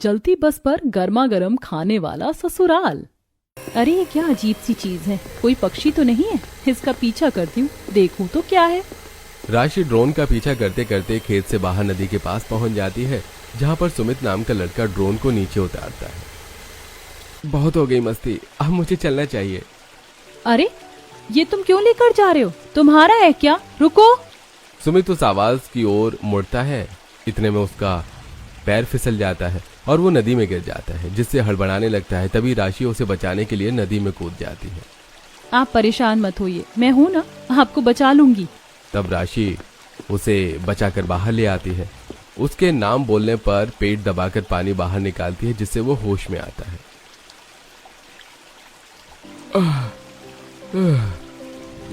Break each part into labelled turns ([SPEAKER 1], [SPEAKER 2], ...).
[SPEAKER 1] चलती बस पर गर्मा गर्म खाने वाला ससुराल। अरे ये क्या अजीब सी चीज है, कोई पक्षी तो नहीं है? इसका पीछा करती हूँ, देखूं तो क्या है।
[SPEAKER 2] राशि ड्रोन का पीछा करते करते खेत से बाहर नदी के पास पहुंच जाती है, जहां पर सुमित नाम का लड़का ड्रोन को नीचे उतारता है। बहुत हो गई मस्ती, अब मुझे चलना चाहिए।
[SPEAKER 1] अरे ये तुम क्यों लेकर जा रहे हो? तुम्हारा है क्या? रुको।
[SPEAKER 2] सुमित उस आवाज की ओर मुड़ता है। इतने में उसका पैर फिसल जाता है और वो नदी में गिर जाता है, जिससे हड़बड़ाने लगता है। तभी राशि उसे बचाने के लिए नदी में कूद जाती है।
[SPEAKER 1] आप परेशान मत होइए, मैं हूं ना, आपको बचा लूंगी।
[SPEAKER 2] तब राशि उसे बचाकर बाहर ले आती है। उसके नाम बोलने पर पेट दबाकर पानी बाहर निकालती है, जिससे वो होश में आता है।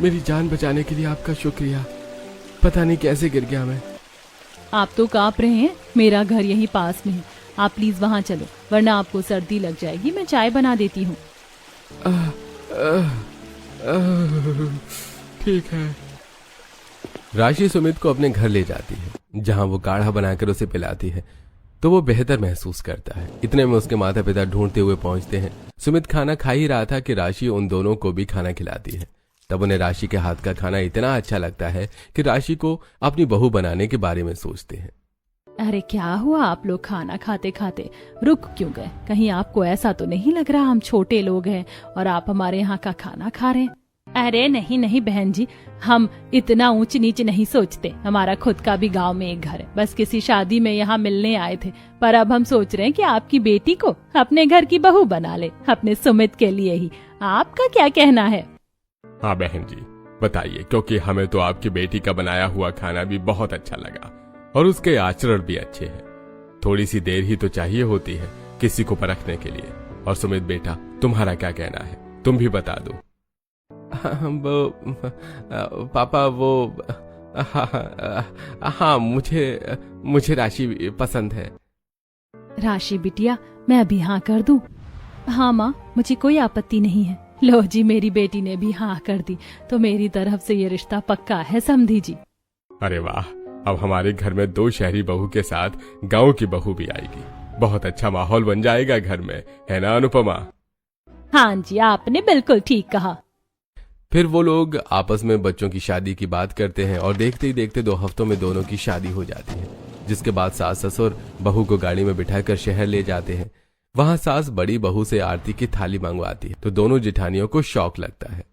[SPEAKER 2] मेरी जान बचाने के लिए आपका शुक्रिया। पता नहीं कैसे गिर गया मैं।
[SPEAKER 1] आप तो कांप रहे हैं, मेरा घर यहीं पास में है। आप प्लीज वहां चलो, वरना आपको सर्दी लग जाएगी। मैं चाय बना देती हूँ।
[SPEAKER 2] ठीक है। राशि सुमित को अपने घर ले जाती है, जहां वो काढ़ा बनाकर उसे पिलाती है, तो वो बेहतर महसूस करता है। इतने में उसके माता पिता ढूंढते हुए पहुंचते हैं। सुमित खाना खा ही रहा था कि राशि उन दोनों को भी खाना खिलाती है। तब उन्हें राशि के हाथ का खाना इतना अच्छा लगता है कि राशि को अपनी बहू बनाने के बारे में सोचते हैं।
[SPEAKER 1] अरे क्या हुआ, आप लोग खाना खाते खाते रुक क्यों गए? कहीं आपको ऐसा तो नहीं लग रहा हम छोटे लोग हैं और आप हमारे यहाँ का खाना खा रहे हैं? अरे नहीं नहीं बहन जी, हम इतना ऊंच नीच नहीं सोचते। हमारा खुद का भी गांव में एक घर है, बस किसी शादी में यहाँ मिलने आए थे। पर अब हम सोच रहे हैं कि आपकी बेटी को अपने घर की बहू बना ले, अपने सुमित के लिए ही। आपका क्या कहना है?
[SPEAKER 2] हाँ बहन जी, बताइए, क्योंकि हमें तो आपकी बेटी का बनाया हुआ खाना भी बहुत अच्छा लगा और उसके आचरण भी अच्छे हैं। थोड़ी सी देर ही तो चाहिए होती है किसी को परखने के लिए। और सुमित बेटा, तुम्हारा क्या कहना है? तुम भी बता दो। पापा वो हाँ, मुझे राशि पसंद है।
[SPEAKER 1] राशि बिटिया, मैं अभी हाँ कर दूं? हाँ माँ, मुझे कोई आपत्ति नहीं है। लो जी, मेरी बेटी ने भी हाँ कर दी, तो मेरी तरफ से ये रिश्ता पक्का है, समझी जी।
[SPEAKER 2] अरे वाह, अब हमारे घर में 2 शहरी बहू के साथ गांव की बहू भी आएगी। बहुत अच्छा माहौल बन जाएगा घर में, है ना अनुपमा?
[SPEAKER 1] हाँ जी, आपने बिल्कुल ठीक कहा।
[SPEAKER 2] फिर वो लोग आपस में बच्चों की शादी की बात करते हैं और देखते ही देखते 2 हफ्तों में दोनों की शादी हो जाती है। जिसके बाद सास ससुर बहू को गाड़ी में बिठाकर शहर ले जाते हैं। वहां सास बड़ी बहू से आरती की थाली मंगवाती है, तो दोनों जेठानियों को शौक लगता है।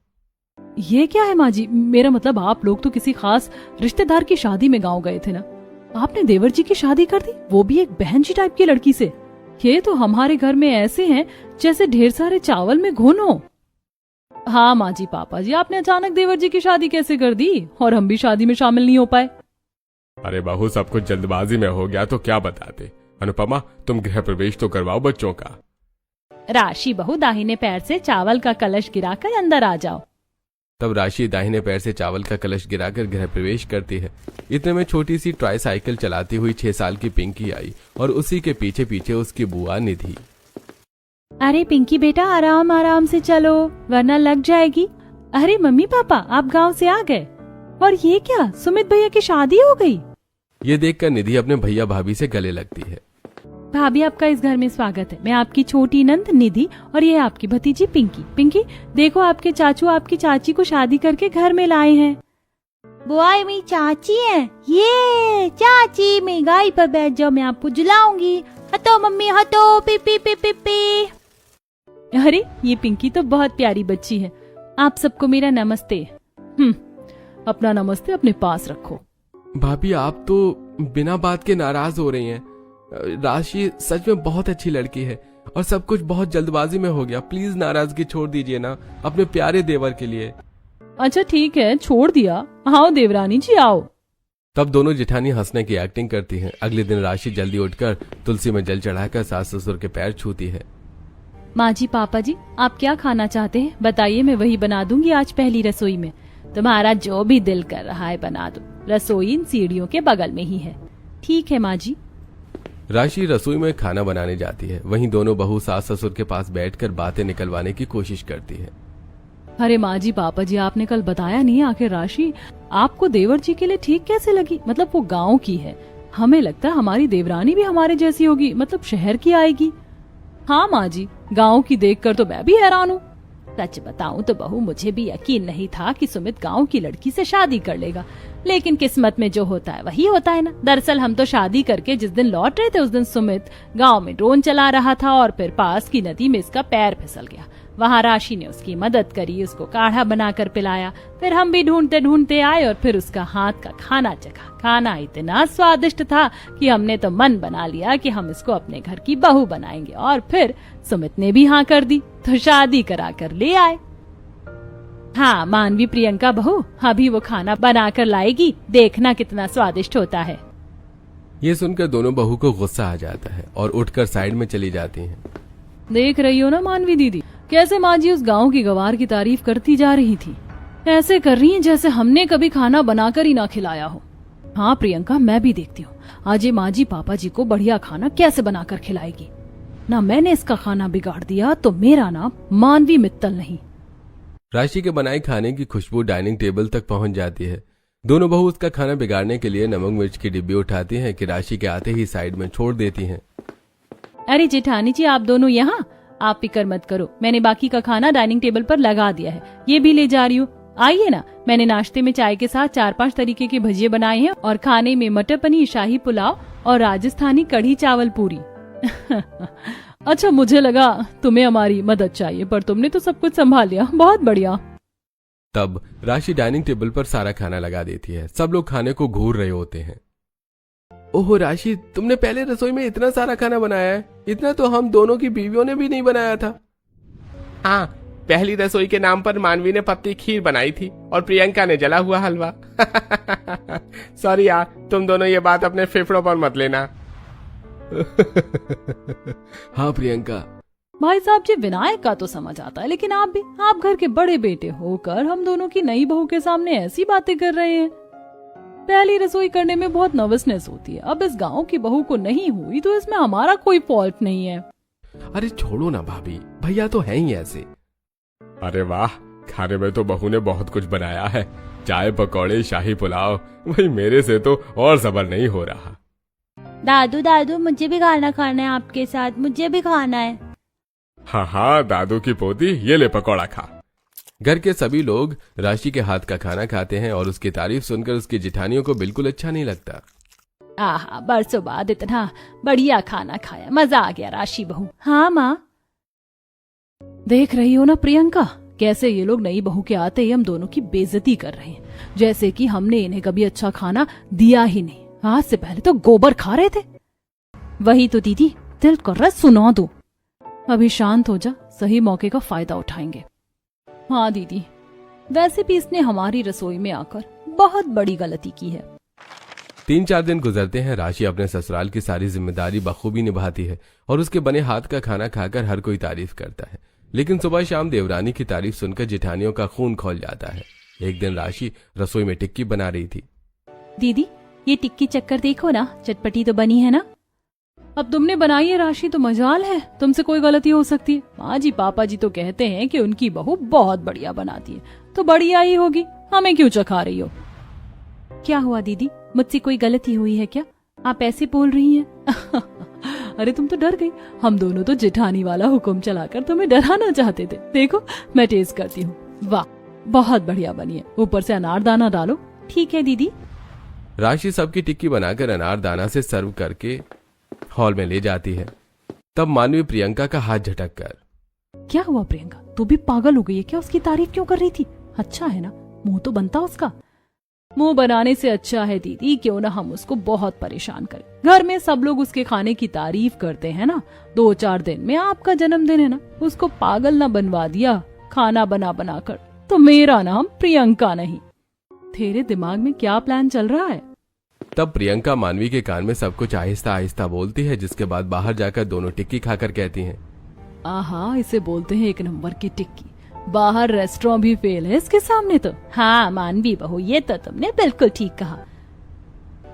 [SPEAKER 1] ये क्या है माँ जी? मेरा मतलब आप लोग तो किसी खास रिश्तेदार की शादी में गांव गए थे ना? आपने देवर जी की शादी कर दी, वो भी एक बहन जी टाइप की लड़की से। ये तो हमारे घर में ऐसे हैं जैसे ढेर सारे चावल में घुन हो। हाँ माँ जी, पापा जी, आपने अचानक देवर जी की शादी कैसे कर दी और हम भी शादी में शामिल नहीं हो पाए?
[SPEAKER 2] अरे बहू, सब कुछ जल्दबाजी में हो गया तो क्या बताते। अनुपमा, तुम गृह प्रवेश तो करवाओ बच्चों का।
[SPEAKER 1] राशि बहू, दाहिने पैर से चावल का कलश गिराकर अंदर आ जाओ।
[SPEAKER 2] तब राशि दाहिने पैर से चावल का कलश गिराकर गृह प्रवेश करती है। इतने में छोटी सी ट्राईसाइकिल चलाती हुई 6 साल की पिंकी आई और उसी के पीछे पीछे उसकी बुआ निधि।
[SPEAKER 1] अरे पिंकी बेटा, आराम आराम से चलो वरना लग जाएगी। अरे मम्मी पापा, आप गांव से आ गए? और ये क्या, सुमित भैया की शादी हो गई?
[SPEAKER 2] ये देखकर निधि अपने भैया भाभी से गले लगती है।
[SPEAKER 1] भाभी, आपका इस घर में स्वागत है। मैं आपकी छोटी नंद निधि और ये आपकी भतीजी पिंकी। पिंकी देखो, आपके चाचू आपकी चाची को शादी करके घर में लाए हैं। बुआ, मेरी चाची है। ये चाची, मेरी गाय पर बैठ जाओ, मैं आपको झुलाऊंगी। हटो मम्मी हटो, P P P P P. अरे ये पिंकी तो बहुत प्यारी बच्ची है। आप सबको मेरा नमस्ते। अपना नमस्ते अपने पास रखो।
[SPEAKER 2] भाभी, आप तो बिना बात के नाराज हो रही हैं। राशि सच में बहुत अच्छी लड़की है और सब कुछ बहुत जल्दबाजी में हो गया। प्लीज नाराजगी छोड़ दीजिए ना, अपने प्यारे देवर के लिए।
[SPEAKER 1] अच्छा ठीक है, छोड़ दिया। आओ देवरानी जी, आओ।
[SPEAKER 2] तब दोनों जेठानी हंसने की एक्टिंग करती हैं। अगले दिन राशि जल्दी उठकर तुलसी में जल चढ़ाकर सास ससुर के पैर छूती है।
[SPEAKER 1] माँ जी, पापा जी, आप क्या खाना चाहते हैं बताइए, मैं वही बना दूंगी आज पहली रसोई में। तुम्हारा जो भी दिल कर रहा है बना दो। रसोई इन सीढ़ियों के बगल में ही है। ठीक है माँ जी।
[SPEAKER 2] राशि रसोई में खाना बनाने जाती है। वहीं दोनों बहू सास ससुर के पास बैठकर बातें निकलवाने की कोशिश करती है।
[SPEAKER 1] अरे माँ जी, पापा जी, आपने कल बताया नहीं आखिर राशि आपको देवर जी के लिए ठीक कैसे लगी? मतलब वो गाँव की है, हमें लगता है हमारी देवरानी भी हमारे जैसी होगी, मतलब शहर की आएगी। हाँ माँ जी, गाँव की देखकर तो मैं भी हैरान हूँ। सच बताऊं तो बहू, मुझे भी यकीन नहीं था कि सुमित गांव की लड़की से शादी कर लेगा, लेकिन किस्मत में जो होता है वही होता है ना। दरअसल हम तो शादी करके जिस दिन लौट रहे थे उस दिन सुमित गांव में ड्रोन चला रहा था और फिर पास की नदी में इसका पैर फिसल गया। वहाँ राशि ने उसकी मदद करी, उसको काढ़ा बनाकर पिलाया। फिर हम भी ढूंढते ढूंढते आए और फिर उसका हाथ का खाना चखा। खाना इतना स्वादिष्ट था कि हमने तो मन बना लिया कि हम इसको अपने घर की बहू बनाएंगे। और फिर सुमित ने भी हाँ कर दी, तो शादी करा कर ले आए। हाँ मानवी प्रियंका बहू, अभी वो खाना बनाकर लाएगी, देखना कितना स्वादिष्ट होता है।
[SPEAKER 2] ये सुनकर दोनों बहू को गुस्सा आ जाता है और उठकर साइड में चली जाती हैं।
[SPEAKER 1] देख रही हो ना मानवी दीदी, कैसे माँ जी उस गांव की गवार की तारीफ करती जा रही थी। ऐसे कर रही हैं जैसे हमने कभी खाना बनाकर ही ना खिलाया हो। हाँ प्रियंका, मैं भी देखती हूँ आज ये माँ जी पापा जी को बढ़िया खाना कैसे बनाकर खिलाएगी। ना मैंने इसका खाना बिगाड़ दिया तो मेरा नाम मानवी मित्तल नहीं।
[SPEAKER 2] राशि के बनाए खाने की खुशबू डाइनिंग टेबल तक पहुंच जाती है। दोनों बहू उसका खाना बिगाड़ने के लिए नमक मिर्च की डिब्बी उठाती हैं कि राशि के आते ही साइड में छोड़ देती हैं।
[SPEAKER 1] अरे जेठानी जी, आप दोनों यहाँ, आप फिक्र मत करो, मैंने बाकी का खाना डाइनिंग टेबल पर लगा दिया है, ये भी ले जा रही हूँ। आइए ना, मैंने नाश्ते में चाय के साथ 4-5 तरीके के भजिए बनाए हैं और खाने में मटर पनीर, शाही पुलाव और राजस्थानी कढ़ी चावल पूरी। अच्छा, मुझे लगा तुम्हें हमारी मदद चाहिए, पर तुमने तो सब कुछ संभाल लिया, बहुत बढ़िया।
[SPEAKER 2] तब राशि डाइनिंग टेबल पर सारा खाना लगा देती है। सब लोग खाने को घूर रहे होते हैं। ओहो राशि, तुमने पहले रसोई में इतना सारा खाना बनाया है, इतना तो हम दोनों की बीवियों ने भी नहीं बनाया था।
[SPEAKER 3] हाँ, पहली रसोई के नाम पर मानवी ने पत्ती खीर बनाई थी और प्रियंका ने जला हुआ हलवा। सॉरी यार, तुम दोनों ये बात अपने फेफड़ों पर मत लेना।
[SPEAKER 2] हाँ प्रियंका।
[SPEAKER 1] भाई साहब जी, विनायक का तो समझ आता है, लेकिन आप भी, आप घर के बड़े बेटे होकर हम दोनों की नई बहू के सामने ऐसी बातें कर रहे हैं। पहली रसोई करने में बहुत नर्वसनेस होती है, अब इस गांव की बहू को नहीं हुई तो इसमें हमारा कोई फॉल्ट नहीं है।
[SPEAKER 2] अरे छोड़ो ना भाभी, भैया तो है ही ऐसे।
[SPEAKER 3] अरे वाह, खाने में तो बहू ने बहुत कुछ बनाया है, चाय पकौड़े, शाही पुलाव। वही मेरे से तो और सबर नहीं हो रहा।
[SPEAKER 4] दादू दादू, मुझे भी खाना खाना है आपके साथ, मुझे भी खाना है।
[SPEAKER 3] हाँ हाँ दादू की पोती, ये ले पकौड़ा खा।
[SPEAKER 2] घर के सभी लोग राशि के हाथ का खाना खाते हैं और उसकी तारीफ सुनकर उसकी जिठानियों को बिल्कुल अच्छा नहीं लगता।
[SPEAKER 1] आहा, बरसों बाद इतना बढ़िया खाना खाया, मजा आ गया राशि बहू। हाँ माँ, देख रही हो ना प्रियंका, कैसे ये लोग नई बहू के आते ही हम दोनों की बेइज्जती कर रहे हैं, जैसे कि हमने इन्हें कभी अच्छा खाना दिया ही नहीं। आज से पहले तो गोबर खा रहे थे। वही तो दीदी, दिल कर रहा सुना दो। अभी शांत हो जा, सही मौके का फायदा उठाएंगे। हाँ दीदी, वैसे भी इसने हमारी रसोई में आकर बहुत बड़ी गलती की है।
[SPEAKER 2] 3-4 दिन गुजरते हैं। राशि अपने ससुराल की सारी जिम्मेदारी बखूबी निभाती है और उसके बने हाथ का खाना खाकर हर कोई तारीफ करता है। लेकिन सुबह शाम देवरानी की तारीफ सुनकर जिठानियों का खून खौल जाता है। एक दिन राशि रसोई में टिक्की बना रही थी।
[SPEAKER 1] दीदी, ये टिक्की चक्कर देखो ना, चटपटी तो बनी है ना। अब तुमने बनाई है राशि तो मजाल है, तुमसे कोई गलती हो सकती है। माँ जी पापा जी तो कहते हैं कि उनकी बहू बहुत बढ़िया बनाती है, तो बढ़िया ही होगी, हमें क्यों चखा रही हो। क्या हुआ दीदी, मुझसे कोई गलती हुई है क्या, आप ऐसे बोल रही हैं? अरे तुम तो डर गई, हम दोनों तो जेठानी वाला हुक्म चलाकर तुम्हें डराना चाहते थे। देखो मैं टेस्ट करती हूँ। वाह, बहुत बढ़िया बनी है, ऊपर से अनारदाना डालो। ठीक है दीदी।
[SPEAKER 2] राशि सबकी टिक्की बनाकर अनारदाना से सर्व करके हॉल में ले जाती है। तब मानवी प्रियंका का हाथ झटक कर,
[SPEAKER 1] क्या हुआ प्रियंका, तू भी पागल हो गई है क्या? उसकी तारीफ क्यों कर रही थी? अच्छा है ना, मुंह तो बनता उसका। मुंह बनाने से अच्छा है दीदी, क्यों ना हम उसको बहुत परेशान करें। घर में सब लोग उसके खाने की तारीफ करते हैं ना, 2-4 दिन में आपका जन्मदिन है ना, उसको पागल ना बनवा दिया खाना बना बना कर, तो मेरा नाम प्रियंका नहीं। तेरे दिमाग में क्या प्लान चल रहा है?
[SPEAKER 2] तब प्रियंका मानवी के कान में सब कुछ आहिस्ता आहिस्ता बोलती है, जिसके बाद बाहर जाकर दोनों टिक्की खाकर कहती हैं,
[SPEAKER 1] आहा, इसे बोलते हैं 1 नंबर की टिक्की। बाहर रेस्टोरेंट भी फेल है इसके सामने तो। हाँ मानवी बहू, ये तो तुमने बिल्कुल ठीक कहा।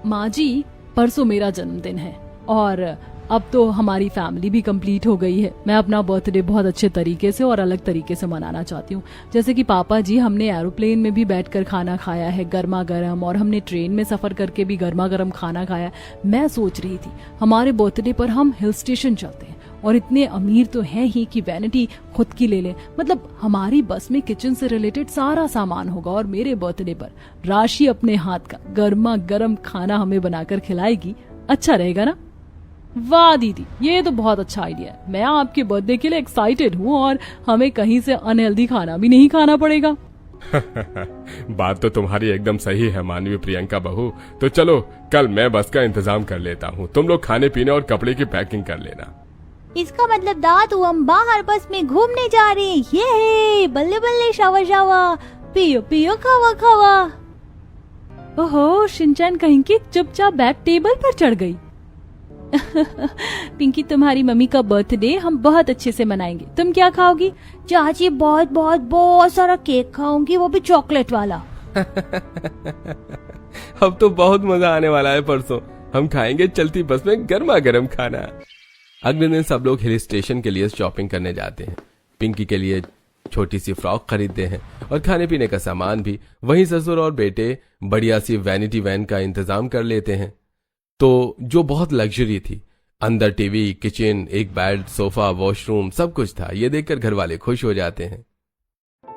[SPEAKER 1] माँ जी, परसों मेरा जन्मदिन है और अब तो हमारी फैमिली भी कंप्लीट हो गई है। मैं अपना बर्थडे बहुत अच्छे तरीके से और अलग तरीके से मनाना चाहती हूँ। जैसे कि पापा जी, हमने एरोप्लेन में भी बैठकर खाना खाया है गर्मा गर्म, और हमने ट्रेन में सफर करके भी गर्मा गर्म खाना खाया। मैं सोच रही थी हमारे बर्थडे पर हम हिल स्टेशन चलते हैं, और इतने अमीर तो हैं ही कि वैनिटी खुद की ले लें। मतलब हमारी बस में किचन से रिलेटेड सारा सामान होगा, और मेरे बर्थडे पर राशि अपने हाथ का गर्मा गर्म खाना हमें बनाकर खिलाएगी। अच्छा रहेगा ना? वाह दीदी, ये तो बहुत अच्छा आइडिया है। मैं आपके बर्थडे के लिए एक्साइटेड हूँ, और हमें कहीं से अनहेल्दी खाना भी नहीं खाना पड़ेगा।
[SPEAKER 3] बात तो तुम्हारी एकदम सही है मानवी प्रियंका बहू। तो चलो कल मैं बस का इंतजाम कर लेता हूँ, तुम लोग खाने पीने और कपड़े की पैकिंग कर लेना।
[SPEAKER 4] इसका मतलब दादू हम बाहर बस में घूमने जा रहे हैं। ये बल्ले बल्ले शावा शावा, पियो पियो खावा खावा।
[SPEAKER 1] ओहो, शिनचैन कहीं की चुपचाप बैग टेबल पर चढ़ गई। पिंकी, तुम्हारी मम्मी का बर्थडे हम बहुत अच्छे से मनाएंगे। तुम क्या खाओगी?
[SPEAKER 4] चाची बहुत बहुत बहुत सारा केक खाऊंगी, वो भी चॉकलेट वाला।
[SPEAKER 2] अब तो बहुत मजा आने वाला है। परसों हम खाएंगे चलती बस में गर्मा गर्म खाना। अगले दिन सब लोग हिल स्टेशन के लिए शॉपिंग करने जाते हैं। पिंकी के लिए छोटी सी फ्रॉक खरीदते हैं और खाने पीने का सामान भी। वहीं ससुर और बेटे बढ़िया सी वैनिटी वैन का इंतजाम कर लेते हैं, तो जो बहुत लग्जरी थी। अंदर टीवी, किचन, एक बेड, सोफा, वॉशरूम, सब कुछ था। ये देखकर घर वाले खुश हो जाते हैं।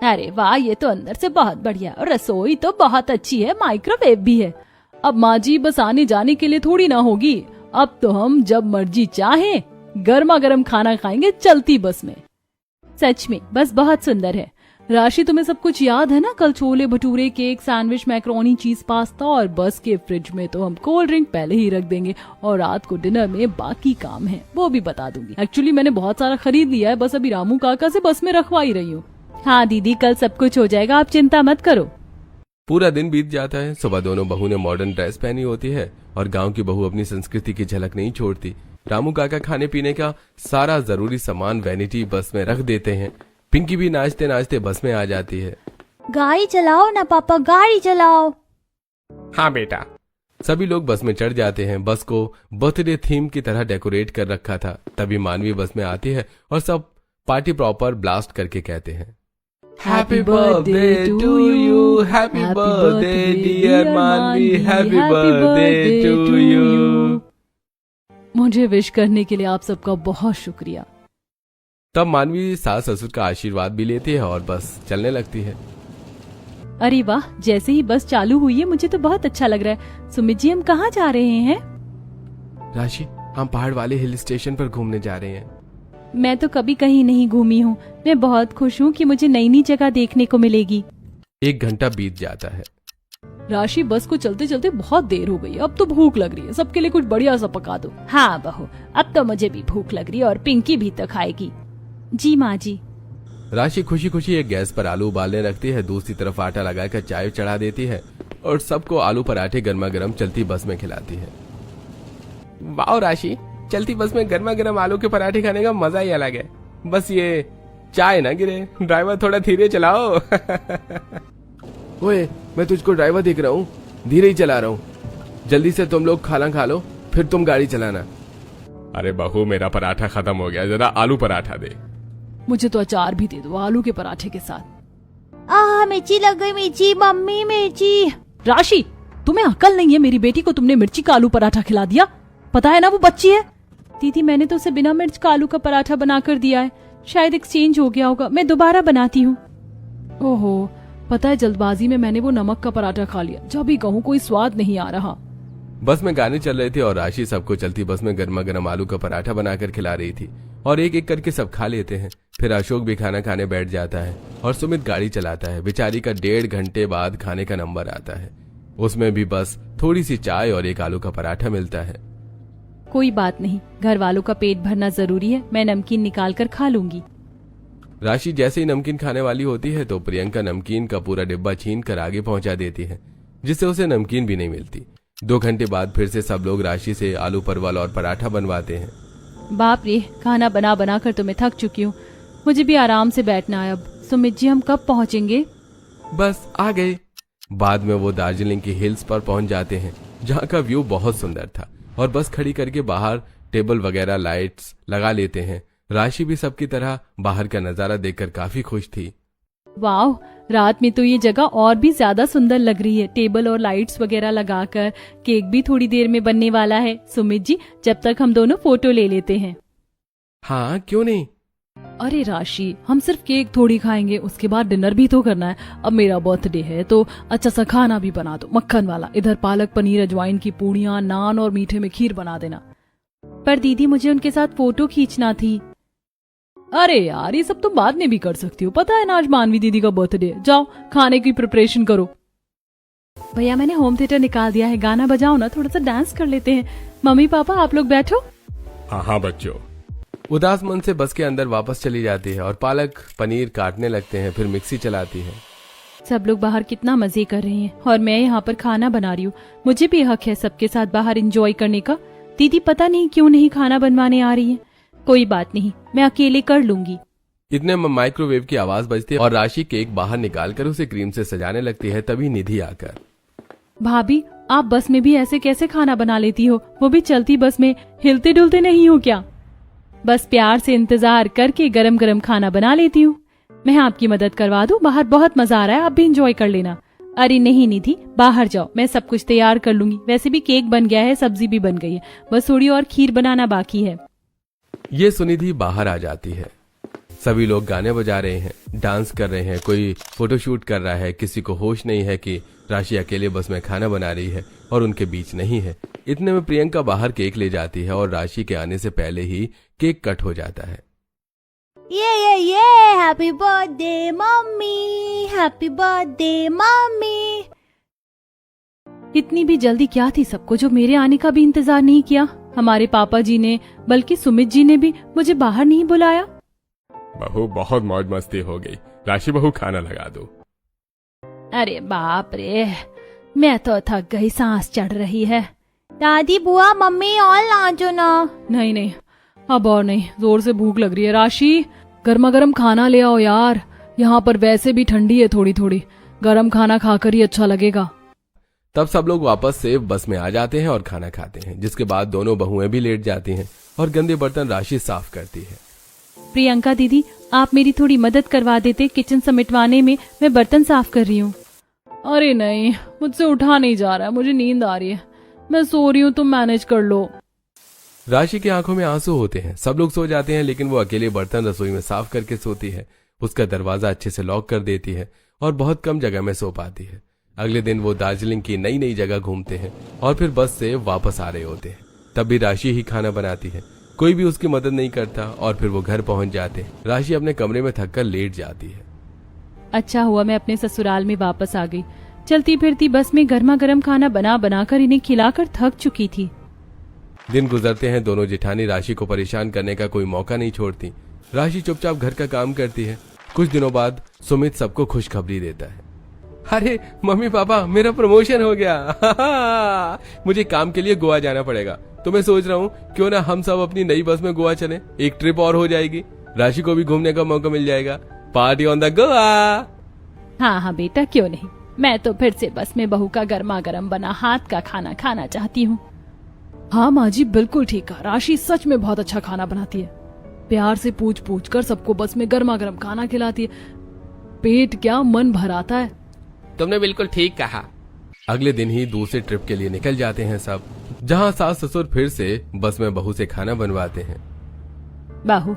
[SPEAKER 1] अरे वाह, ये तो अंदर से बहुत बढ़िया, और रसोई तो बहुत अच्छी है, माइक्रोवेव भी है। अब माँ जी बस आने जाने के लिए थोड़ी ना होगी। अब तो हम जब मर्जी चाहे गर्मा गर्म खाना खाएंगे चलती बस में। सच में बस बहुत सुंदर है। राशि, तुम्हें सब कुछ याद है ना? कल chole bhature, cake, sandwich, macaroni, चीज पास्ता, और बस के फ्रिज में तो हम कोल्ड ड्रिंक पहले ही रख देंगे, और रात को डिनर में बाकी काम है वो भी बता दूंगी। एक्चुअली मैंने बहुत सारा खरीद लिया है, बस अभी रामू काका से बस में रखवा ही रही हूँ। हाँ दीदी, कल सब कुछ हो जाएगा, आप चिंता मत करो।
[SPEAKER 2] पूरा दिन बीत जाता है। सुबह दोनों बहू ने मॉडर्न ड्रेस पहनी होती है, और गांव की बहू अपनी संस्कृति की झलक नहीं छोड़ती। रामू काका खाने पीने का सारा जरूरी सामान वैनिटी बस में रख देते हैं। पिंकी भी नाचते नाचते बस में आ जाती है।
[SPEAKER 4] गाड़ी चलाओ ना पापा, गाड़ी चलाओ।
[SPEAKER 3] हाँ बेटा।
[SPEAKER 2] सभी लोग बस में चढ़ जाते हैं। बस को बर्थडे थीम की तरह डेकोरेट कर रखा था। तभी मानवी बस में आती है और सब पार्टी प्रॉपर ब्लास्ट करके कहते हैं, happy birthday to you, happy birthday dear Manvi, happy birthday to you.
[SPEAKER 1] मुझे विश करने के लिए आप सबका बहुत शुक्रिया।
[SPEAKER 2] तब मानवी सास ससुर का आशीर्वाद भी लेती है और बस चलने लगती है।
[SPEAKER 1] अरे वाह, जैसे ही बस चालू हुई है मुझे तो बहुत अच्छा लग रहा है। सुमित जी, हम कहाँ जा रहे हैं?
[SPEAKER 2] राशि, हम पहाड़ वाले हिल स्टेशन पर घूमने जा रहे हैं।
[SPEAKER 1] मैं तो कभी कहीं नहीं घूमी हूँ। मैं बहुत खुश हूँ कि मुझे नई नई जगह देखने को मिलेगी।
[SPEAKER 2] 1 घंटा बीत जाता है।
[SPEAKER 1] राशि, बस को चलते चलते बहुत देर हो गई, अब तो भूख लग रही है। सबके लिए कुछ बढ़िया सा पका दो।
[SPEAKER 4] हाँ बहू, अब तो मुझे भी भूख लग रही है, और पिंकी भी तो खाएगी।
[SPEAKER 1] जी माँ जी।
[SPEAKER 2] राशि खुशी खुशी एक गैस पर आलू उबालने रखती है, दूसरी तरफ आटा लगाकर चाय चढ़ा देती है और सबको आलू पराठे गर्मा गर्म चलती बस में खिलाती है।
[SPEAKER 3] वाह राशि, चलती बस में गर्मा गर्म आलू के पराठे खाने का मजा ही अलग है। बस ये चाय ना गिरे, ड्राइवर थोड़ा धीरे चलाओ।
[SPEAKER 2] ओए, मैं तुझको ड्राइवर दिख रहा हूँ, धीरे ही चला रहा हूँ। जल्दी से तुम लोग खाना खा लो, फिर तुम गाड़ी चलाना।
[SPEAKER 3] अरे बहू, मेरा पराठा खत्म हो गया, जरा आलू पराठा दे।
[SPEAKER 1] मुझे तो अचार भी दे दो आलू के पराठे के साथ।
[SPEAKER 4] मिर्ची लग गई, मिर्ची मम्मी मिर्ची।
[SPEAKER 1] राशि, तुम्हें अकल नहीं है? मेरी बेटी को तुमने मिर्ची का आलू पराठा खिला दिया। पता है ना वो बच्ची है। दीदी, मैंने तो उसे बिना मिर्च का आलू का पराठा बनाकर दिया है, शायद एक्सचेंज हो गया होगा, मैं दोबारा बनाती हूँ। ओहो, पता है जल्दबाजी में मैंने वो नमक का पराठा खा लिया, जब भी कहूँ कोई स्वाद नहीं आ रहा।
[SPEAKER 2] बस में गाने चल रहे थे और राशि सबको चलती बस में गर्मा गर्म आलू का पराठा बनाकर खिला रही थी, और एक एक करके सब खा लेते हैं। फिर अशोक भी खाना खाने बैठ जाता है और सुमित गाड़ी चलाता है। बेचारी का 1.5 घंटे बाद खाने का नंबर आता है। उसमें भी बस थोड़ी सी चाय और एक आलू का पराठा मिलता है।
[SPEAKER 1] कोई बात नहीं, घर वालों का पेट भरना जरूरी है, मैं नमकीन निकाल कर खा लूंगी।
[SPEAKER 2] राशि जैसे ही नमकीन खाने वाली होती है तो प्रियंका नमकीन का पूरा डिब्बा छीन कर आगे पहुंचा देती है, जिससे उसे नमकीन भी नहीं मिलती। 2 घंटे बाद फिर से सब लोग राशि से आलू परवल और पराठा बनवाते हैं।
[SPEAKER 1] बाप रे, खाना बना बना कर तो मैं थक चुकी हूँ, मुझे भी आराम से बैठना है अब। सुमित जी, हम कब पहुँचेंगे?
[SPEAKER 2] बस आ गए। बाद में वो दार्जिलिंग की हिल्स पर पहुंच जाते हैं, जहाँ का व्यू बहुत सुंदर था, और बस खड़ी करके बाहर टेबल वगैरह लाइट्स लगा लेते हैं। राशि भी सबकी तरह बाहर का नजारा देखकर काफी खुश थी।
[SPEAKER 1] वाह, रात में तो ये जगह और भी ज्यादा सुंदर लग रही है। टेबल और लाइट्स वगैरह लगाकर केक भी थोड़ी देर में बनने वाला है। सुमित जी, जब तक हम दोनों फोटो ले लेते हैं।
[SPEAKER 2] हाँ, क्यों नहीं।
[SPEAKER 1] अरे राशि, हम सिर्फ केक थोड़ी खाएंगे, उसके बाद डिनर भी तो करना है। अब मेरा बर्थडे है तो अच्छा सा खाना भी बना दो, मक्खन वाला। इधर पालक पनीर, अजवाइन की पूड़ियाँ, नान और मीठे में खीर बना देना। पर दीदी, मुझे उनके साथ फोटो खींचना थी। अरे यार, ये सब तुम बाद में भी कर सकती हो। पता है ना आज मानवी दीदी का बर्थडे। जाओ खाने की प्रिपरेशन करो। भैया, मैंने होम थिएटर निकाल दिया है, गाना बजाओ ना, थोड़ा सा डांस कर लेते हैं। मम्मी पापा आप लोग बैठो।
[SPEAKER 3] हाँ बच्चों।
[SPEAKER 2] उदास मन से बस के अंदर वापस चली जाती है और पालक पनीर काटने लगते हैं, फिर मिक्सी चलाती है।
[SPEAKER 1] सब लोग बाहर कितना मजे कर रहे हैं और मैं यहाँ पर खाना बना रही हूँ। मुझे भी हक है सबके साथ बाहर एंजॉय करने का। दीदी पता नहीं क्यों नहीं खाना बनवाने आ रही है। कोई बात नहीं, मैं अकेले कर लूंगी।
[SPEAKER 2] इतने में माइक्रोवेव की आवाज बजती है और राशि केक बाहर निकालकर उसे क्रीम से सजाने लगती है। तभी निधि आकर,
[SPEAKER 1] भाभी आप बस में भी ऐसे कैसे खाना बना लेती हो, वो भी चलती बस में? हिलते डुलते नहीं हो क्या? बस प्यार से इंतजार करके गरम गरम खाना बना लेती हूँ। मैं आपकी मदद करवा दूँ, बाहर बहुत मजा आ रहा है, आप भी इंजॉय कर लेना। अरे नहीं निधि, बाहर जाओ, मैं सब कुछ तैयार कर लूंगी। वैसे भी केक बन गया है, सब्जी भी बन गई है, बस थोड़ी और खीर बनाना बाकी है।
[SPEAKER 2] ये सुनिधि बाहर आ जाती है। सभी लोग गाने बजा रहे हैं, डांस कर रहे हैं, कोई फोटोशूट कर रहा है। किसी को होश नहीं है कि राशि अकेले बस में खाना बना रही है और उनके बीच नहीं है। इतने में प्रियंका बाहर केक ले जाती है और राशि के आने से पहले ही केक कट हो जाता है।
[SPEAKER 4] ये happy birthday mummy, happy birthday mummy.
[SPEAKER 1] इतनी भी जल्दी क्या थी सबको, जो मेरे आने का भी इंतजार नहीं किया। हमारे पापा जी ने, बल्कि सुमित जी ने भी मुझे बाहर नहीं बुलाया।
[SPEAKER 3] बहू बहुत मौज मस्ती हो गई। राशि बहू खाना लगा दो।
[SPEAKER 1] अरे बाप रे, मैं तो थक गई, सांस चढ़ रही है।
[SPEAKER 4] दादी बुआ मम्मी और लाजो ना।
[SPEAKER 1] नहीं, अब और नहीं, जोर से भूख लग रही है। राशि, गर्मा गर्म खाना ले आओ यार, यहाँ पर वैसे भी ठंडी है थोड़ी थोड़ी, गर्म खाना खाकर ही अच्छा लगेगा।
[SPEAKER 2] तब सब लोग वापस से बस में आ जाते हैं और खाना खाते हैं, जिसके बाद दोनों बहुएं भी लेट जाती हैं और गंदे बर्तन राशि साफ करती है।
[SPEAKER 1] प्रियंका दीदी, आप मेरी थोड़ी मदद करवा देते किचन समेटवाने में, मैं बर्तन साफ कर रही हूँ। अरे नहीं, मुझसे उठा नहीं जा रहा है, मुझे नींद आ रही है, मैं सो रही हूँ, तुम मैनेज कर लो।
[SPEAKER 2] राशि की आंखों में आंसू होते हैं। सब लोग सो जाते हैं, लेकिन वो अकेले बर्तन रसोई में साफ करके सोती है। उसका दरवाजा अच्छे से लॉक कर देती है और बहुत कम जगह में सो पाती है। अगले दिन वो दार्जिलिंग की नई नई जगह घूमते हैं और फिर बस से वापस आ रहे होते हैं। तब भी राशि ही खाना बनाती है, कोई भी उसकी मदद नहीं करता और फिर वो घर पहुंच जाते हैं। राशि अपने कमरे में थककर लेट जाती है।
[SPEAKER 1] अच्छा हुआ मैं अपने ससुराल में वापस आ गई। चलती फिरती बस में गर्मा गर्म खाना बना बनाकर इन्हें खिलाकर थक चुकी थी।
[SPEAKER 2] दिन गुजरते हैं, दोनों जेठानी राशि को परेशान करने का कोई मौका नहीं छोड़ती। राशि चुपचाप घर का काम करती है। कुछ दिनों बाद सुमित सबको खुशखबरी देता है। अरे मम्मी पापा, मेरा प्रमोशन हो गया। मुझे काम के लिए गोवा जाना पड़ेगा, तो मैं सोच रहा हूँ क्यों ना हम सब अपनी नई बस में गोवा चलें। एक ट्रिप और हो जाएगी, राशि को भी घूमने का मौका मिल जाएगा। Party on the Goa.
[SPEAKER 1] हाँ बेटा, क्यों नहीं, मैं तो फिर से बस में बहू का गर्मा गर्म बना हाथ का खाना खाना चाहती हूँ। हाँ माँ जी, बिल्कुल ठीक कहा, राशि सच में बहुत अच्छा खाना बनाती है। प्यार से पूछ पूछ कर सबको बस में गर्मा गर्म खाना खिलाती है। पेट क्या मन भर आता है।
[SPEAKER 3] तुमने बिल्कुल ठीक कहा।
[SPEAKER 2] अगले दिन ही दूसरे ट्रिप के लिए निकल जाते हैं सब, जहाँ सास ससुर फिर से बस में बहू से खाना बनवाते हैं।
[SPEAKER 1] बहू,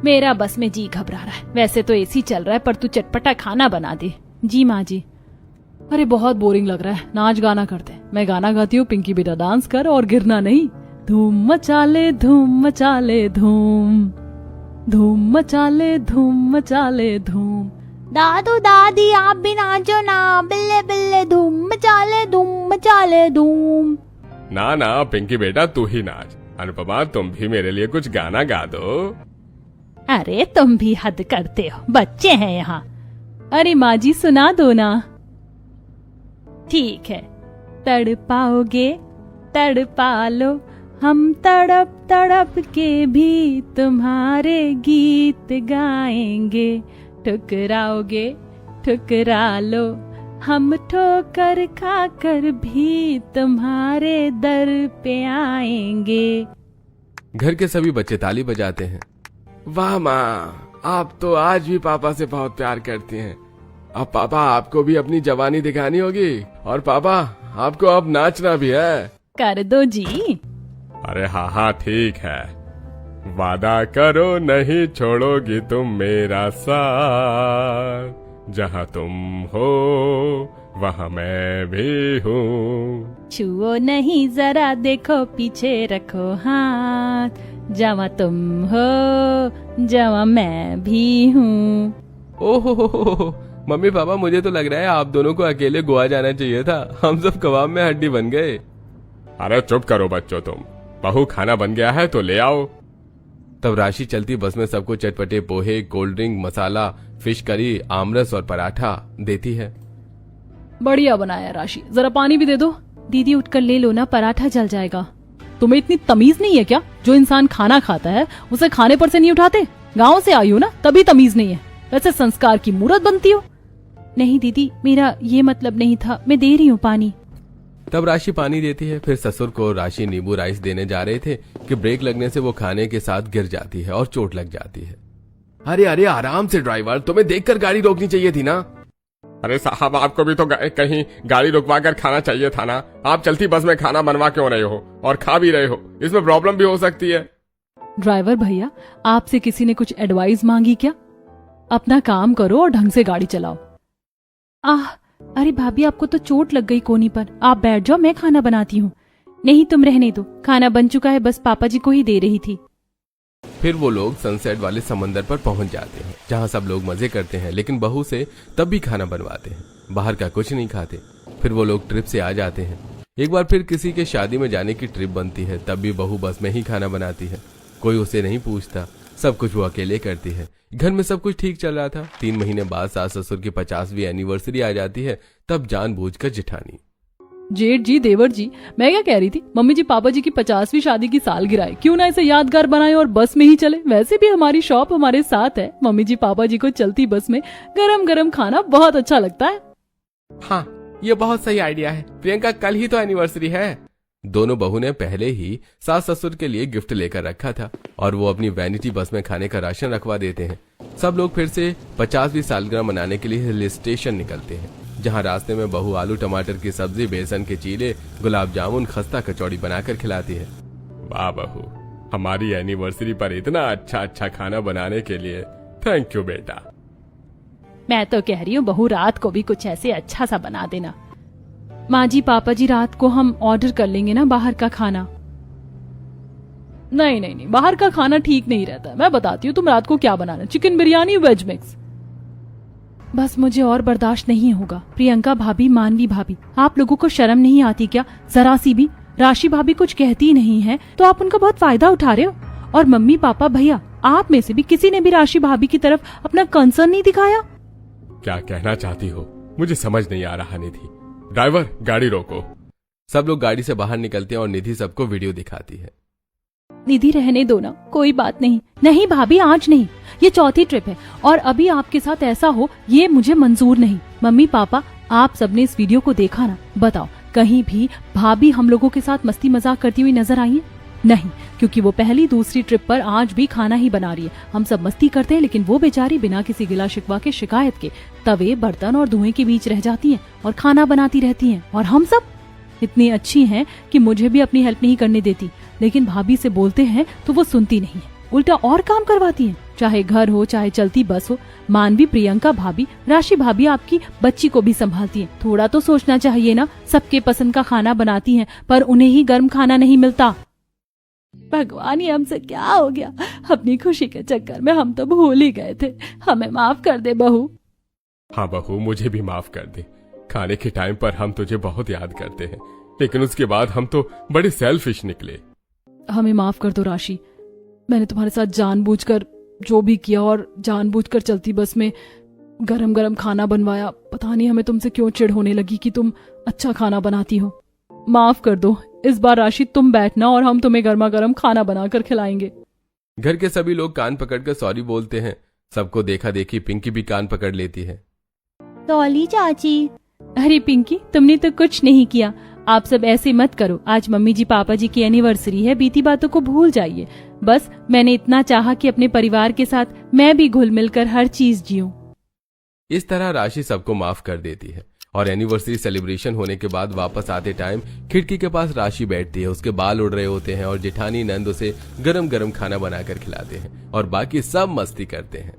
[SPEAKER 1] मेरा बस में जी घबरा रहा है। वैसे तो एसी चल रहा है, पर तू चटपटा खाना बना दे। जी माँ जी। अरे बहुत बोरिंग लग रहा है, नाच गाना करते हैं। मैं गाना गाती हूँ, पिंकी बेटा डांस कर और गिरना नहीं। धूम मचा ले धूम मचा ले धूम, धूम मचा ले धूम मचा ले धूम।
[SPEAKER 4] दादू दादी आप भी नाचो ना, बिल्ले बिल्ले धूम मचा ले धूम मचा ले धूम।
[SPEAKER 3] ना ना पिंकी बेटा, तू ही नाच। अनुपमा, तुम भी मेरे लिए कुछ गाना गा दो।
[SPEAKER 1] अरे तुम भी हद करते हो, बच्चे हैं यहाँ। अरे माँ जी सुना दो ना। ठीक है। तड़पाओगे तड़पा लो, हम तड़प तड़प के भी तुम्हारे गीत गाएंगे। ठुकराओगे ठुकरा लो, हम ठोकर खाकर भी तुम्हारे दर पे आएंगे।
[SPEAKER 2] घर के सभी बच्चे ताली बजाते हैं।
[SPEAKER 3] वाह माँ, आप तो आज भी पापा से बहुत प्यार करती हैं। अब पापा आपको भी अपनी जवानी दिखानी होगी, और पापा आपको अब नाचना भी है।
[SPEAKER 1] कर दो जी।
[SPEAKER 3] अरे हाँ हाँ ठीक है, वादा करो नहीं छोड़ोगी तुम मेरा साथ, जहाँ तुम हो वहाँ मैं भी हूँ।
[SPEAKER 1] छुओ नहीं जरा देखो पीछे रखो हाथ, जहाँ तुम हो जहाँ मैं भी हूँ।
[SPEAKER 2] ओहो, मम्मी पापा मुझे तो लग रहा है आप दोनों को अकेले गोवा जाना चाहिए था, हम सब कबाब में हड्डी बन गए।
[SPEAKER 3] अरे चुप करो बच्चों तुम, बहू खाना बन गया है तो ले आओ।
[SPEAKER 2] तब राशि चलती बस में सबको चटपटे पोहे, कोल्ड ड्रिंक, मसाला, फिश करी, आमरस और पराठा देती है।
[SPEAKER 1] बढ़िया बनाया राशि, जरा पानी भी दे दो। दीदी उठकर ले लो ना, पराठा जल जाएगा। तुम्हें इतनी तमीज नहीं है क्या? जो इंसान खाना खाता है उसे खाने पर से नहीं उठाते? गांव से आई हो ना, तभी तमीज नहीं है, वैसे संस्कार की मूरत बनती हो। नहीं दीदी, मेरा ये मतलब नहीं था, मैं दे रही हूँ पानी।
[SPEAKER 2] तब राशि पानी देती है। फिर ससुर को राशि नींबू राइस देने जा रहे थे कि ब्रेक लगने से वो खाने के साथ गिर जाती है और चोट लग जाती है।
[SPEAKER 3] अरे अरे आराम से ड्राइवर, तुम्हें देखकर गाड़ी रोकनी चाहिए थी ना। अरे साहब, आपको भी तो कहीं गाड़ी रुकवा कर खाना चाहिए था ना। आप चलती बस में खाना बनवा क्यों रहे हो और खा भी रहे हो? इसमें प्रॉब्लम भी हो सकती है।
[SPEAKER 1] ड्राइवर भैया, आपसे किसी ने कुछ एडवाइस मांगी क्या? अपना काम करो और ढंग से गाड़ी चलाओ। अरे भाभी, आपको तो चोट लग गई कोहनी पर, आप बैठ जाओ, मैं खाना बनाती हूँ। नहीं तुम रहने दो, खाना बन चुका है, बस पापा जी को ही दे रही थी।
[SPEAKER 2] फिर वो लोग सनसेट वाले समंदर पर पहुंच जाते हैं, जहां सब लोग मजे करते हैं, लेकिन बहू से तब भी खाना बनवाते हैं, बाहर का कुछ नहीं खाते। फिर वो लोग ट्रिप से आ जाते हैं। एक बार फिर किसी के शादी में जाने की ट्रिप बनती है, तब भी बहू बस में ही खाना बनाती है। कोई उसे नहीं पूछता, सब कुछ वो अकेले करती है। घर में सब कुछ ठीक चल रहा था। 3 महीने बाद सास ससुर की 50वीं एनिवर्सरी आ जाती है। तब जानबूझकर जेठानी,
[SPEAKER 1] जेठ जी, देवर जी, मैं क्या कह रही थी, मम्मी जी पापा जी की 50वीं शादी की सालगिरह है, क्यों ना इसे यादगार बनाए और बस में ही चले। वैसे भी हमारी शॉप हमारे साथ है, मम्मी जी पापा जी को चलती बस में गरम गरम खाना बहुत अच्छा लगता है।
[SPEAKER 3] हाँ, ये बहुत सही आइडिया है। प्रियंका, कल ही तो एनिवर्सरी है।
[SPEAKER 2] दोनों बहू ने पहले ही सास ससुर के लिए गिफ्ट लेकर रखा था और वो अपनी वैनिटी बस में खाने का राशन रखवा देते हैं। सब लोग फिर से 50वीं सालगिरह मनाने के लिए हिल स्टेशन निकलते हैं, जहां रास्ते में बहू आलू टमाटर की सब्जी, बेसन के चीले, गुलाब जामुन, खस्ता कचौड़ी बनाकर खिलाती है।
[SPEAKER 3] वाह बहू, हमारी एनिवर्सरी पर इतना अच्छा अच्छा खाना बनाने के लिए थैंक यू बेटा।
[SPEAKER 1] मैं तो कह रही हूँ बहू, रात को भी कुछ ऐसे अच्छा सा बना देना। माँ जी पापा जी, रात को हम ऑर्डर कर लेंगे ना बाहर का खाना। नहीं नहीं नहीं, बाहर का खाना ठीक नहीं रहता। मैं बताती हूँ तुम रात को क्या बनाना, चिकन बिरयानी, वेज मिक्स। बस मुझे और बर्दाश्त नहीं होगा। प्रियंका भाभी, मानवी भाभी, आप लोगों को शर्म नहीं आती क्या जरा सी भी? राशि भाभी कुछ कहती नहीं है तो आप उनका बहुत फायदा उठा रहे हो। और मम्मी पापा भैया, आप में से भी किसी ने भी राशि भाभी की तरफ अपना कंसर्न नहीं दिखाया।
[SPEAKER 3] क्या कहना चाहती हो, मुझे समझ नहीं आ रहा। निधि, ड्राइवर गाड़ी रोको।
[SPEAKER 2] सब लोग गाड़ी से बाहर निकलते हैं और निधि सबको वीडियो दिखाती है।
[SPEAKER 1] निधि रहने दो ना, कोई बात नहीं। नहीं भाभी, आज नहीं, ये चौथी ट्रिप है और अभी आपके साथ ऐसा हो ये मुझे मंजूर नहीं। मम्मी पापा, आप सबने इस वीडियो को देखा ना, बताओ कहीं भी भाभी हम लोगों के साथ मस्ती मजाक करती हुई नजर आई है? नहीं, क्योंकि वो पहली दूसरी ट्रिप पर आज भी खाना ही बना रही है। हम सब मस्ती करते हैं, लेकिन वो बेचारी बिना किसी गिला शिकवा के, शिकायत के तवे, बर्तन और धुएं के बीच रह जाती हैं और खाना बनाती रहती हैं। और हम सब इतनी अच्छी हैं कि मुझे भी अपनी हेल्प नहीं करने देती, लेकिन भाभी से बोलते हैं तो वो सुनती नहीं है, उल्टा और काम करवाती हैं। चाहे घर हो, चाहे चलती बस हो। मानवी, प्रियंका भाभी, राशि भाभी आपकी बच्ची को भी संभालती हैं। थोड़ा तो सोचना चाहिए ना, सबके पसंद का खाना बनाती हैं पर उन्हें ही गर्म खाना नहीं मिलता। भगवान, ये हमसे क्या हो गया? अपनी खुशी के चक्कर में हम तो भूल ही गए थे। हमें माफ कर दे बहू।
[SPEAKER 3] हाँ बहू, मुझे भी माफ कर दे। खाने के टाइम पर हम तुझे बहुत याद करते हैं, लेकिन उसके बाद हम तो बड़े सेल्फिश निकले।
[SPEAKER 1] हमें माफ कर दो राशि, मैंने तुम्हारे साथ जानबूझकर जो भी किया और जानबूझकर चलती बस में गरम गरम खाना बनवाया। पता नहीं हमें तुमसे क्यों चिढ़ होने लगी कि तुम अच्छा खाना बनाती हो। माफ कर दो। इस बार राशि तुम बैठना और हम तुम्हें गर्मा गर्म खाना बनाकर खिलाएंगे।
[SPEAKER 2] घर के सभी लोग कान पकड़कर सॉरी बोलते हैं। सबको देखा देखी पिंकी भी कान पकड़ लेती है।
[SPEAKER 4] डॉली चाची,
[SPEAKER 1] अरे पिंकी, तुमने तो कुछ नहीं किया। आप सब ऐसे मत करो, आज मम्मी जी पापा जी की एनिवर्सरी है, बीती बातों को भूल जाइए। बस मैंने इतना चाहा कि अपने परिवार के साथ मैं भी घुल मिलकर हर चीज जीऊं।
[SPEAKER 2] इस तरह राशि सबको माफ कर देती है और एनिवर्सरी सेलिब्रेशन होने के बाद वापस आते टाइम खिड़की के पास राशि बैठती है। उसके बाल उड़ रहे होते हैं और जेठानी नंद उसे गरम गरम खाना बनाकर खिलाते हैं और बाकी सब मस्ती करते हैं।